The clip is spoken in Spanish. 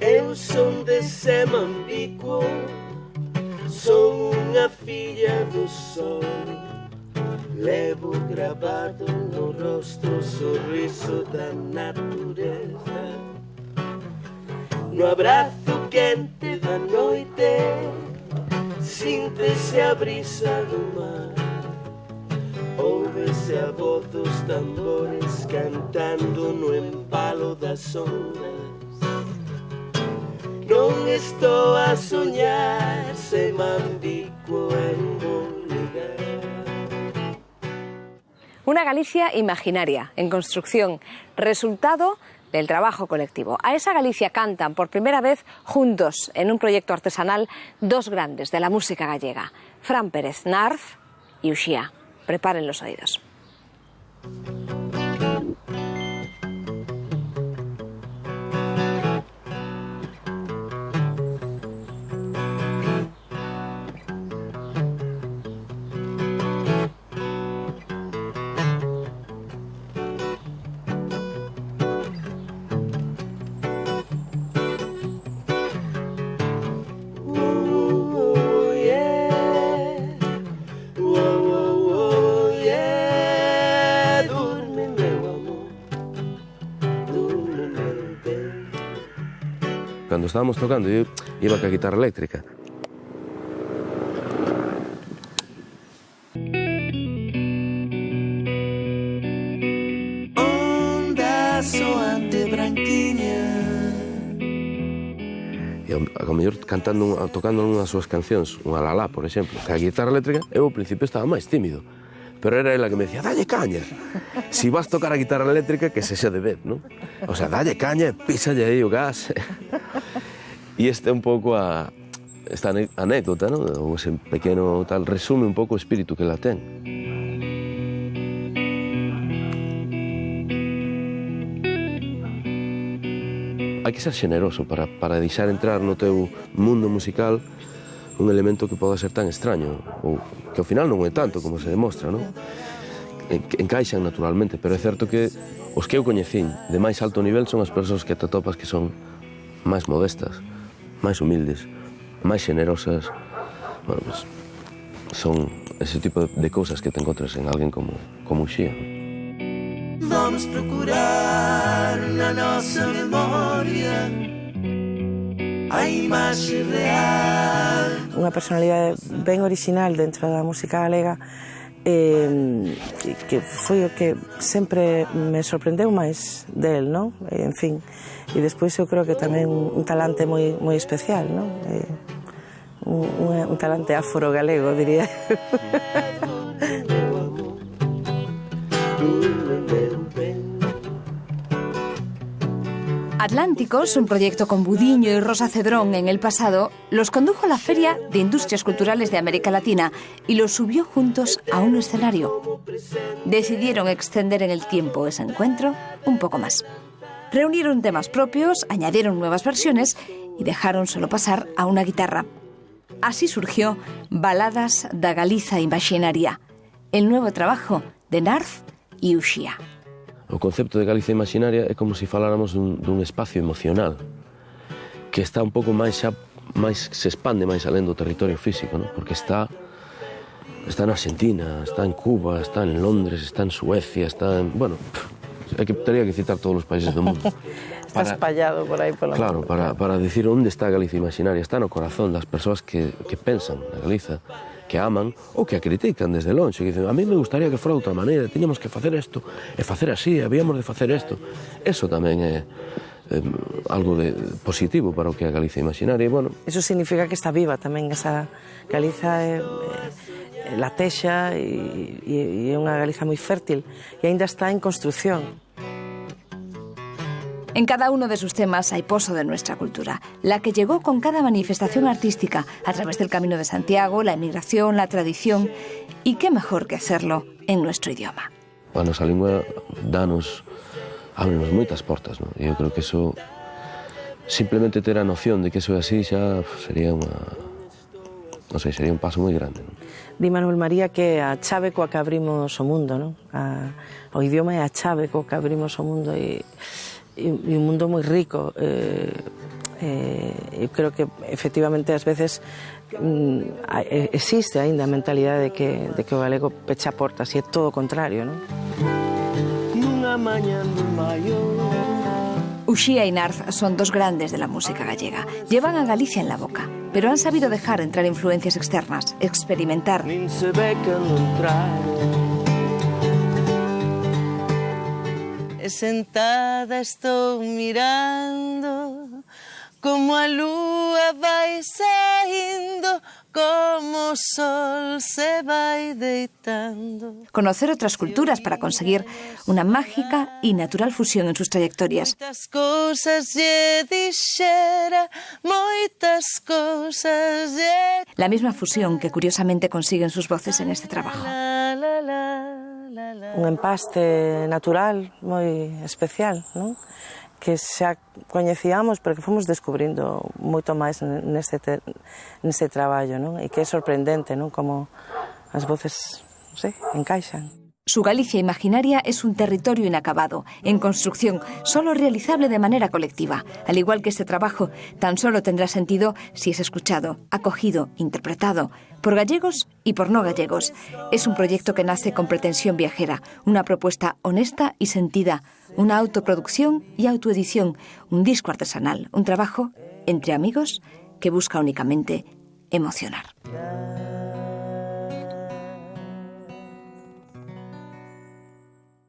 Eu son de Semambico, son unha filla do sol. Levo grabado no rostro o sorriso da natureza, no abrazo quente da noite, síntese a brisa do mar. Óuvese a voz dos tambores cantando no embalo das ondas. Non estou a soñar, Semambico é un bon lugar. Una Galicia imaginaria, en construcción, resultado del trabajo colectivo. A esa Galicia cantan por primera vez juntos en un proyecto artesanal dos grandes de la música gallega, Fran Pérez Narz y Uxía. Preparen los oídos. Cuando estábamos tocando, yo iba con la guitarra eléctrica. Onda soante branquiña. E ao mellor tocando unha das súas cancións, unha lalá, por exemplo, que a guitarra eléctrica, eu ao principio estaba máis tímido, pero era ela que me decía, dalle caña, si vas tocar a guitarra eléctrica, que sexa de vez, non? O sea, dalle caña, písalle aí o gas. E este é un pouco esta anécdota, non? Ou ese pequeno tal resume un pouco o espírito que ela ten. Hai que ser xeneroso para deixar entrar no teu mundo musical un elemento que poda ser tan extraño, ou que ao final non é tanto como se demostra, non? Encaixan naturalmente, pero é certo que os que eu coñecín de máis alto nivel son as persoas que te atopas que son máis modestas, máis humildes, máis xenerosas. Bueno, pues, son ese tipo de cousas que te encontras en alguén como Uxía. Vamos procurar na nosa memoria a imaxe real. Unha personalidade ben orixinal dentro da música galega, que foi o que sempre me sorprendeu máis del, non? En fin, e despois eu creo que tamén un talante moi especial, non? Un talante afro-galego, diría. Atlánticos, un proyecto con Budiño y Rosa Cedrón en el pasado, los condujo a la Feria de Industrias Culturales de América Latina y los subió juntos a un escenario. Decidieron extender en el tiempo ese encuentro un poco más. Reunieron temas propios, añadieron nuevas versiones y dejaron solo pasar a una guitarra. Así surgió Baladas da Galiza Imaginaria, el nuevo trabajo de Narz y Uxía. O concepto de Galiza Imaginaria é como se faláramos dun espacio emocional que está un pouco máis se expande máis alén do territorio físico, non? Porque está na Argentina, está en Cuba, está en Londres, está en Suecia, está en... Bueno, teria que citar todos os países do mundo. Está espallado por aí polo mundo. Claro, para dicir onde está a Galiza Imaginaria. Está no corazón das persoas que pensan na Galiza, que aman ou que a critican desde lonxe, que dicen, a mí me gustaría que fora de outra maneira, tiñamos que facer isto, e facer así, habíamos de facer isto. Eso tamén é algo positivo para o que é a Galiza Imaginaria. Bueno, eso significa que está viva tamén esa Galiza, latexa e é unha Galiza moi fértil e aínda está en construcción. En cada uno de sus temas hay pozo de nuestra cultura, la que llegó con cada manifestación artística a través del Camino de Santiago, la emigración, la tradición, y qué mejor que hacerlo en nuestro idioma. A nosa lingua ábrenos moitas portas, non? E eu creo que eso, simplemente ter a noción de que eso é así xa sería sería un paso moi grande, non? Di Manuel María que a chave coa que abrimos o mundo, non? O idioma é a chave coa que abrimos o mundo e un mundo moi rico. Eu creo que efectivamente ás veces existe aínda a mentalidade de que o galego pecha portas e é todo o contrario, non? Nunha mañá de maio. Uxía e Narz son dos grandes de la música gallega. Llevan a Galicia en la boca, pero han sabido dejar entrar influencias externas, experimentar. Nin se ve que non trae. Sentada estou mirando como a lúa vai saindo, como o sol se vai deitando. Conocer otras culturas para conseguir una mágica y natural fusión en sus trayectorias. Moitas cousas lle dixera, moitas cousas lle... La misma fusión que curiosamente consiguen sus voces en este trabajo. Un empaste natural moi especial, non? Que xa coñecíamos, pero que fomos descubrindo moito máis neste traballo, non? E que é sorprendente, non? Como as voces, non sei, encaixan. Su Galicia imaginaria es un territorio inacabado, en construcción, solo realizable de manera colectiva. Al igual que este trabajo, tan solo tendrá sentido si es escuchado, acogido, interpretado, por gallegos y por no gallegos. Es un proyecto que nace con pretensión viajera, una propuesta honesta y sentida, una autoproducción y autoedición, un disco artesanal, un trabajo entre amigos que busca únicamente emocionar.